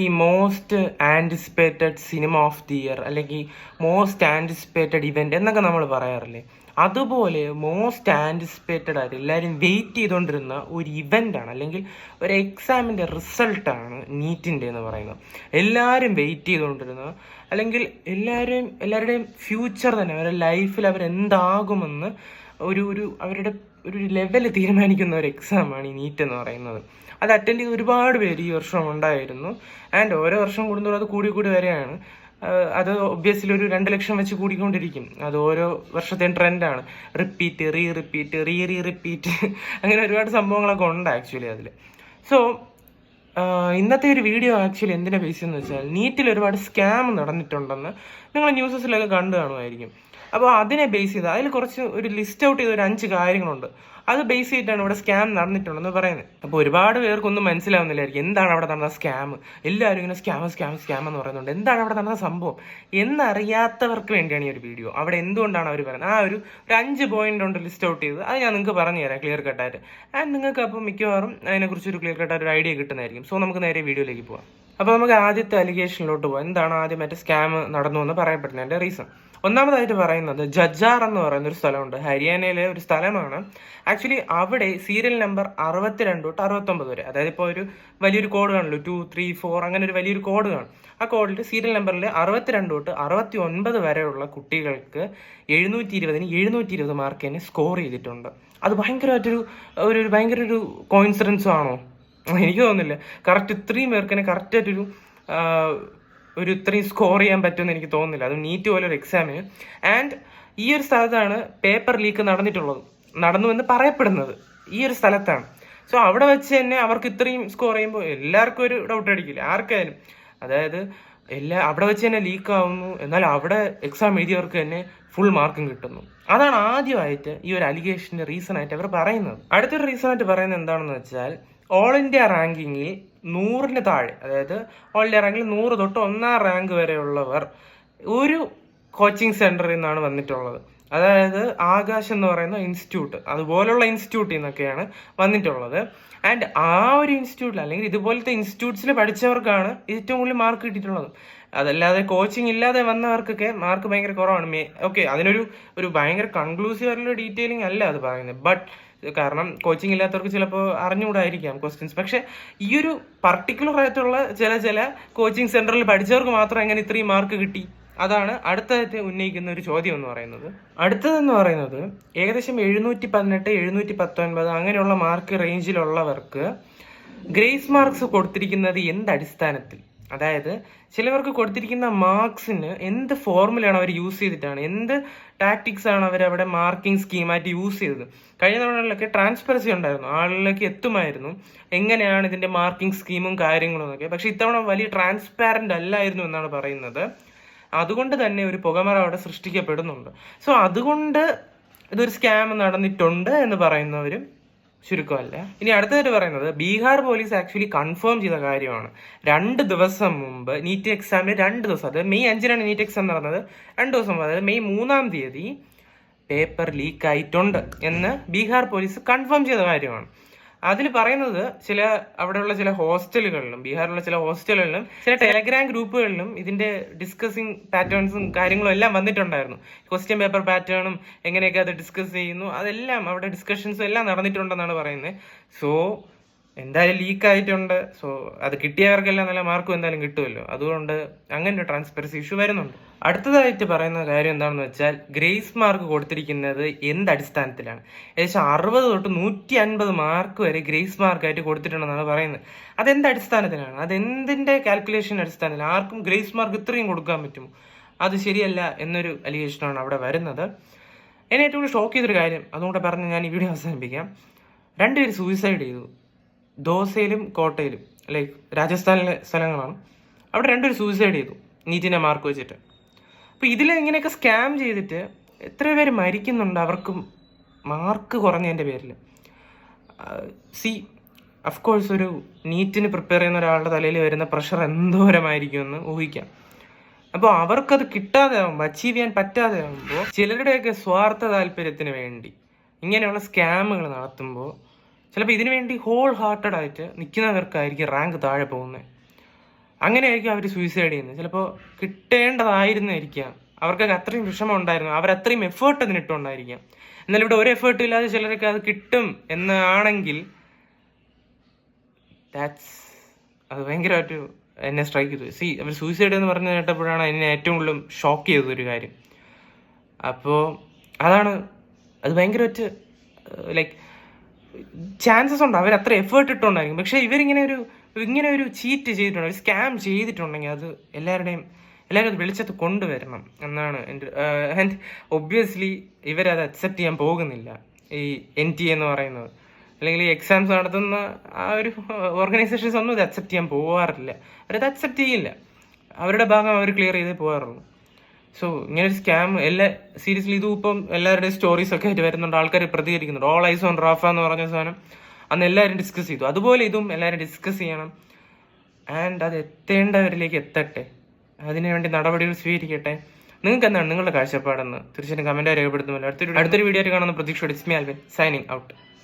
ഈ most anticipated cinema of the year അല്ലെങ്കിൽ most anticipated event എന്നൊക്കെ നമ്മൾ പറയാറില്ലേ, അതുപോലെ മോസ്റ്റ് ആൻറ്റിസിപ്പേറ്റഡ് ആയിട്ട് എല്ലാവരും വെയിറ്റ് ചെയ്തുകൊണ്ടിരുന്ന ഒരു ഇവൻ്റാണ് അല്ലെങ്കിൽ ഒരു എക്സാമിൻ്റെ റിസൾട്ടാണ് നീറ്റിൻ്റെ എന്ന് പറയുന്നത്. എല്ലാവരും വെയിറ്റ് ചെയ്തുകൊണ്ടിരുന്ന അല്ലെങ്കിൽ എല്ലാവരുടെയും ഫ്യൂച്ചർ തന്നെ, അവരുടെ ലൈഫിൽ അവരെന്താകുമെന്ന് ഒരു ഒരു അവരുടെ ഒരു ലെവൽ തീരുമാനിക്കുന്ന ഒരു എക്സാമാണ് ഈ നീറ്റ് എന്ന് പറയുന്നത്. അത് അറ്റൻഡ് ചെയ്ത് ഒരുപാട് പേര് ഈ വർഷം ഉണ്ടായിരുന്നു. ആൻഡ് ഓരോ വർഷം കൂടുന്നതോടെ അത് കൂടി കൂടി വരെയാണ്. അത് ഒബ്വിയസ്ലി ഒരു 2 ലക്ഷം വെച്ച് കൂടിക്കൊണ്ടിരിക്കും. അത് ഓരോ വർഷത്തെയും ട്രെൻഡാണ്. റിപ്പീറ്റ് റിപ്പീറ്റ് അങ്ങനെ ഒരുപാട് സംഭവങ്ങളൊക്കെ ഉണ്ട് ആക്ച്വലി അതിൽ. സോ ഇന്നത്തെ ഒരു വീഡിയോ ആക്ച്വലി എന്തിനാ ബേസ് എന്ന് വെച്ചാൽ, നീറ്റിൽ ഒരുപാട് സ്കാം നടന്നിട്ടുണ്ടെന്ന് നിങ്ങൾ ന്യൂസസിലൊക്കെ കണ്ടു കാണുമായിരിക്കും. അപ്പോൾ അതിനെ ബേസ് ചെയ്ത് അതിൽ കുറച്ച് ഒരു ലിസ്റ്റ് ഔട്ട് ചെയ്ത ഒരു 5 കാര്യങ്ങളുണ്ട്. അത് ബേസ് ചെയ്തിട്ടാണ് ഇവിടെ സ്കാം നടന്നിട്ടുണ്ടെന്ന് പറയുന്നത്. അപ്പോൾ ഒരുപാട് പേർക്കൊന്നും മനസ്സിലാവുന്നില്ലായിരിക്കും എന്താണ് അവിടെ നടന്ന സ്കാം. എല്ലാവരും ഇങ്ങനെ സ്കാം എന്ന് പറയുന്നുണ്ട്. എന്താണ് അവിടെ നടന്ന സംഭവം എന്നറിയാത്തവർക്ക് വേണ്ടിയാണ് ഈ ഒരു വീഡിയോ. അവിടെ എന്തുകൊണ്ടാണ് അവർ പറയുന്നത്, ഒരു 5 പോയിന്റ് ഉണ്ട് ലിസ്റ്റ് ഔട്ട് ചെയ്ത്. അത് ഞാൻ നിങ്ങൾക്ക് പറഞ്ഞു തരാം ക്ലിയർ കട്ടായിട്ട്. ആൻഡ് നിങ്ങൾക്ക് അപ്പോൾ മിക്കവാറും അതിനെക്കുറിച്ച് ഒരു ക്ലിയർ കട്ടായിട്ട് ഒരു ഐഡിയ കിട്ടുന്നതായിരിക്കും. സോ നമുക്ക് നേരെ വീഡിയോയിലേക്ക് പോകാം. അപ്പോൾ നമുക്ക് ആദ്യത്തെ അലിഗേഷനിലോട്ട് പോകാം. എന്താണ് ആദ്യം മറ്റേ സ്കാം നടന്നു എന്ന് പറയപ്പെടുന്നതിൻ്റെ റീസൺ. ഒന്നാമതായിട്ട് പറയുന്നത് ജജ്ജാർ എന്ന് പറയുന്ന ഒരു സ്ഥലമുണ്ട്. ഹരിയാനയിലെ ഒരു സ്ഥലമാണ്. ആക്ച്വലി അവിടെ സീരിയൽ നമ്പർ 62 തൊട്ട് 69 വരെ, അതായത് ഇപ്പോൾ ഒരു വലിയൊരു കോഡ് കാണുമല്ലോ, 2, 3, 4 അങ്ങനെ ഒരു വലിയൊരു കോഡ് കാണും. ആ കോഡിൽ സീരിയൽ നമ്പറിൽ 62 തൊട്ട് 69 വരെയുള്ള കുട്ടികൾക്ക് 720-ന് 720 മാർക്ക് തന്നെ സ്കോർ ചെയ്തിട്ടുണ്ട്. അത് ഭയങ്കരമായിട്ടൊരു ഭയങ്കര ഒരു കോയിൻസിഡൻസ് ആണോ? എനിക്ക് തോന്നുന്നില്ല. കറക്റ്റ് ഇത്രയും പേർക്ക് തന്നെ കറക്റ്റായിട്ടൊരു ഇത്രയും സ്കോർ ചെയ്യാൻ പറ്റുമെന്ന് എനിക്ക് തോന്നുന്നില്ല, അത് നീറ്റ് പോലെ ഒരു എക്സാമിന്. ആൻഡ് ഈ ഒരു സ്ഥലത്താണ് പേപ്പർ ലീക്ക് നടന്നു എന്ന് പറയപ്പെടുന്നത്, ഈ ഒരു സ്ഥലത്താണ്. സോ അവിടെ വെച്ച് തന്നെ അവർക്ക് ഇത്രയും സ്കോർ ചെയ്യുമ്പോൾ എല്ലാവർക്കും ഒരു ഡൗട്ട് അടിക്കില്ല, ആർക്കായാലും. അതായത് അവിടെ വെച്ച് തന്നെ ലീക്ക് ആവുന്നു, എന്നാൽ അവിടെ എക്സാം എഴുതിയവർക്ക് തന്നെ ഫുൾ മാർക്കും കിട്ടുന്നു. അതാണ് ആദ്യമായിട്ട് ഈ ഒരു അലിഗേഷന്റെ റീസൺ ആയിട്ട് അവർ പറയുന്നത്. അടുത്തൊരു റീസൺ ആയിട്ട് പറയുന്നത് എന്താണെന്ന് വെച്ചാൽ, ഓൾ ഇന്ത്യ റാങ്കിങ്ങിൽ 100-ന് താഴെ, അതായത് ഓൾ ഇന്ത്യ റാങ്കിൽ 100 തൊട്ട് 1ാം റാങ്ക് വരെയുള്ളവർ ഒരു കോച്ചിങ് സെന്ററിൽ നിന്നാണ് വന്നിട്ടുള്ളത്. അതായത് ആകാശ് എന്ന് പറയുന്ന ഇൻസ്റ്റിറ്റ്യൂട്ട്, അതുപോലുള്ള ഇൻസ്റ്റിറ്റ്യൂട്ടിൽ നിന്നൊക്കെയാണ് വന്നിട്ടുള്ളത്. ആൻഡ് ആ ഒരു ഇൻസ്റ്റിറ്റ്യൂട്ടിൽ അല്ലെങ്കിൽ ഇതുപോലത്തെ ഇൻസ്റ്റിറ്റ്യൂട്ട്സിൽ പഠിച്ചവർക്കാണ് ഏറ്റവും കൂടുതൽ മാർക്ക് കിട്ടിയിട്ടുള്ളത്. അതല്ലാതെ കോച്ചിങ് ഇല്ലാതെ വന്നവർക്കൊക്കെ മാർക്ക് ഭയങ്കര കുറവാണ്. ഓക്കെ, അതിനൊരു ഭയങ്കര കൺക്ലൂസീവ് ആയിട്ടുള്ള ഡീറ്റെയിലിംഗ് അല്ല അത് പറയുന്നത്. ബട്ട് കാരണം കോച്ചിങ് ഇല്ലാത്തവർക്ക് ചിലപ്പോൾ അറിഞ്ഞുകൂടായിരിക്കാം ക്വസ്റ്റ്യൻസ്. പക്ഷെ ഈ ഒരു പർട്ടിക്കുലർ ആയിട്ടുള്ള ചില കോച്ചിങ് സെന്ററിൽ പഠിച്ചവർക്ക് മാത്രം എങ്ങനെ ഇത്രയും മാർക്ക് കിട്ടി? അതാണ് അടുത്തതായിട്ട് ഉന്നയിക്കുന്ന ഒരു ചോദ്യം എന്ന് പറയുന്നത്. അടുത്തതെന്ന് പറയുന്നത്, ഏകദേശം 718, 719 അങ്ങനെയുള്ള മാർക്ക് റേഞ്ചിലുള്ളവർക്ക് ഗ്രേസ് മാർക്സ് കൊടുത്തിരിക്കുന്നത് എന്ത് അടിസ്ഥാനത്തിൽ? അതായത് ചിലവർക്ക് കൊടുത്തിരിക്കുന്ന മാർക്സിന് എന്ത് ഫോർമുലയാണ് അവർ യൂസ് ചെയ്തിട്ടാണ്, എന്ത് ടാക്ടിക്സ് ആണ് അവർ അവിടെ മാർക്കിംഗ് സ്കീമായിട്ട് യൂസ് ചെയ്തത്? കഴിഞ്ഞ തവണകളിലൊക്കെ ട്രാൻസ്പെറൻസി ഉണ്ടായിരുന്നു, ആളിലേക്ക് എത്തുമായിരുന്നു എങ്ങനെയാണ് ഇതിന്റെ മാർക്കിംഗ് സ്കീമും കാര്യങ്ങളും എന്നൊക്കെ. പക്ഷെ ഇത്തവണ വലിയ ട്രാൻസ്പാരന്റ് അല്ലായിരുന്നു എന്നാണ് പറയുന്നത്. അതുകൊണ്ട് തന്നെ ഒരു പുകമറ അവിടെ സൃഷ്ടിക്കപ്പെടുന്നുണ്ട്. സോ അതുകൊണ്ട് ഇതൊരു സ്കാം നടന്നിട്ടുണ്ട് എന്ന് പറയുന്നവരും ചുരുക്കമല്ല. ഇനി അടുത്തതായിട്ട് പറയുന്നത്, ബീഹാർ പോലീസ് ആക്ച്വലി കൺഫേം ചെയ്ത കാര്യമാണ്. 2 ദിവസം മുമ്പ് നീറ്റ് എക്സാമിന് 2 ദിവസം, അതായത് മെയ് 5-നാണ് നീറ്റ് എക്സാം നടന്നത്. 2 ദിവസം മുമ്പ്, അതായത് മെയ് 3-ാം തീയതി പേപ്പർ ലീക്ക് ആയിട്ടുണ്ട് എന്ന് ബീഹാർ പോലീസ് കൺഫേം ചെയ്ത കാര്യമാണ്. അതിൽ പറയുന്നത് അവിടെയുള്ള ചില ഹോസ്റ്റലുകളിലും, ബീഹാറിലുള്ള ചില ഹോസ്റ്റലുകളിലും ചില ടെലഗ്രാം ഗ്രൂപ്പുകളിലും ഇതിന്റെ ഡിസ്കസിങ് പാറ്റേൺസും കാര്യങ്ങളും എല്ലാം വന്നിട്ടുണ്ടായിരുന്നു. ക്വസ്റ്റ്യൻ പേപ്പർ പാറ്റേണും എങ്ങനെയൊക്കെ അത് ഡിസ്കസ് ചെയ്യുന്നു, അതെല്ലാം അവിടെ ഡിസ്കഷൻസും എല്ലാം നടന്നിട്ടുണ്ടെന്നാണ് പറയുന്നത്. സോ എന്തായാലും ലീക്ക് ആയിട്ടുണ്ട്. സോ അത് കിട്ടിയവർക്കെല്ലാം നല്ല മാർക്കും എന്തായാലും കിട്ടുമല്ലോ. അതുകൊണ്ട് അങ്ങനെ ഒരു ട്രാൻസ്പെറൻസി ഇഷ്യൂ വരുന്നുണ്ട്. അടുത്തതായിട്ട് പറയുന്ന കാര്യം എന്താണെന്ന് വെച്ചാൽ, ഗ്രേസ് മാർക്ക് കൊടുത്തിരിക്കുന്നത് എന്ത് അടിസ്ഥാനത്തിലാണ്? ഏകദേശം 60 തൊട്ട് 150 മാർക്ക് വരെ ഗ്രേസ് മാർക്കായിട്ട് കൊടുത്തിട്ടുണ്ടെന്നാണ് പറയുന്നത്. അതെന്ത് അടിസ്ഥാനത്തിലാണ്? അതെന്തിന്റെ കാൽക്കുലേഷൻ അടിസ്ഥാനത്തിൽ ആർക്കും ഗ്രേസ് മാർക്ക് ഇത്രയും കൊടുക്കാൻ പറ്റുമോ? അത് ശരിയല്ല എന്നൊരു അലിഗേഷനാണ് അവിടെ വരുന്നത്. എന്നെ ഏറ്റവും കൂടുതൽ ഷോക്ക് ചെയ്തൊരു കാര്യം അതുകൊണ്ട് പറഞ്ഞ് ഞാൻ ഈ വീഡിയോ അവസാനിപ്പിക്കാം. 2 പേര് സൂയിസൈഡ് ചെയ്തു, ദോസയിലും കോട്ടയിലും, ലൈക്ക് രാജസ്ഥാനിലെ സ്ഥലങ്ങളാണ്. അവിടെ 2 പേര് സൂയിസൈഡ് ചെയ്തു നീറ്റിന്റെ മാർക്ക് വെച്ചിട്ട്. അപ്പോൾ ഇതിലെങ്ങനെയൊക്കെ സ്കാം ചെയ്തിട്ട് എത്ര പേര് മരിക്കുന്നുണ്ട് അവർക്കും മാർക്ക് കുറഞ്ഞതിൻ്റെ പേരിൽ. അഫ്കോഴ്സ് ഒരു നീറ്റിന് പ്രിപ്പയർ ചെയ്യുന്ന ഒരാളുടെ തലയിൽ വരുന്ന പ്രഷർ എന്തോരമായിരിക്കുമെന്ന് ഊഹിക്കാം. അപ്പോൾ അവർക്കത് കിട്ടാതെ ആകുമ്പോൾ, അച്ചീവ് ചെയ്യാൻ പറ്റാതെ ആകുമ്പോൾ, ചിലരുടെയൊക്കെ സ്വാർത്ഥ താല്പര്യത്തിന് വേണ്ടി ഇങ്ങനെയുള്ള സ്കാമുകൾ നടത്തുമ്പോൾ ചിലപ്പോൾ ഇതിനു വേണ്ടി ഹോൾ ഹാർട്ടഡ് ആയിട്ട് നിൽക്കുന്നവർക്കായിരിക്കും റാങ്ക് താഴെ പോകുന്നത്. അങ്ങനെയായിരിക്കും അവർ സൂയിസൈഡ് ചെയ്യുന്നത്. ചിലപ്പോൾ കിട്ടേണ്ടതായിരുന്നിരിക്കാം, അവർക്കൊക്കെ അത്രയും വിഷമം ഉണ്ടായിരുന്നു, അവരത്രയും എഫേർട്ട് അതിനിട്ടുണ്ടായിരിക്കാം. എന്നാൽ ഇവിടെ ഒരു എഫേർട്ടും ഇല്ലാതെ ചിലരൊക്കെ അത് കിട്ടും എന്നാണെങ്കിൽ അത് ഭയങ്കരമായിട്ട് എന്നെ സ്ട്രൈക്ക് ചെയ്തു. അവർ സൂയിസൈഡ് എന്ന് പറഞ്ഞ് കേട്ടപ്പോഴാണ് എന്നെ ഏറ്റവും കൂടുതൽ ഷോക്ക് ചെയ്തൊരു കാര്യം. അപ്പോൾ അതാണ്, അത് ഭയങ്കരമായിട്ട് ലൈക്ക് ചാൻസസ് ഉണ്ട്, അവർ അത്ര എഫേർട്ട് ഇട്ടുണ്ടായിരിക്കും. പക്ഷേ ഇവരിങ്ങനെ ഒരു ചീറ്റ് ചെയ്തിട്ടുണ്ട്, ഒരു സ്കാം ചെയ്തിട്ടുണ്ടെങ്കിൽ അത് എല്ലാവരും അത് വെളിച്ചത്ത് കൊണ്ടുവരണം എന്നാണ് എൻ്റെ. ആൻഡ് ഒബ്വിയസ്ലി ഇവരത് അക്സെപ്റ്റ് ചെയ്യാൻ പോകുന്നില്ല. ഈ NTA എന്ന് പറയുന്നത് അല്ലെങ്കിൽ ഈ എക്സാംസ് നടത്തുന്ന ആ ഒരു ഓർഗനൈസേഷൻസ് ഒന്നും ഇത് അക്സെപ്റ്റ് ചെയ്യാൻ പോകാറില്ല. അവരത് അക്സെപ്റ്റ് ചെയ്യില്ല, അവരുടെ ഭാഗം അവർ ക്ലിയർ ചെയ്തേ പോകാറുള്ളൂ. സോ ഇങ്ങനെ ഒരു സ്കാം സീരിയസ്ലി ഇതും ഇപ്പം എല്ലാവരുടെയും സ്റ്റോറീസ് ഒക്കെ ആയിട്ട് വരുന്നുണ്ട്, ആൾക്കാർ പ്രതികരിക്കുന്നുണ്ട്. ഓൾ ഐസ് ഓൺ റാഫ എന്ന് പറഞ്ഞ സാധനം അന്ന് എല്ലാവരും ഡിസ്കസ് ചെയ്തു, അതുപോലെ ഇതും എല്ലാവരും ഡിസ്കസ് ചെയ്യണം. ആൻഡ് അത് എത്തേണ്ടവരിലേക്ക് എത്തട്ടെ, അതിനുവേണ്ടി നടപടികൾ സ്വീകരിക്കട്ടെ. നിങ്ങൾക്ക് എന്താണ് നിങ്ങളുടെ കാഴ്ചപ്പാടെന്ന് തീർച്ചയായിട്ടും കമൻറ്റായി രേഖപ്പെടുത്തുമല്ലോ. അടുത്തൊരു വീഡിയോ ആയിട്ട് കാണുന്ന പ്രതീക്ഷയോടെ it's me Alvin signing out.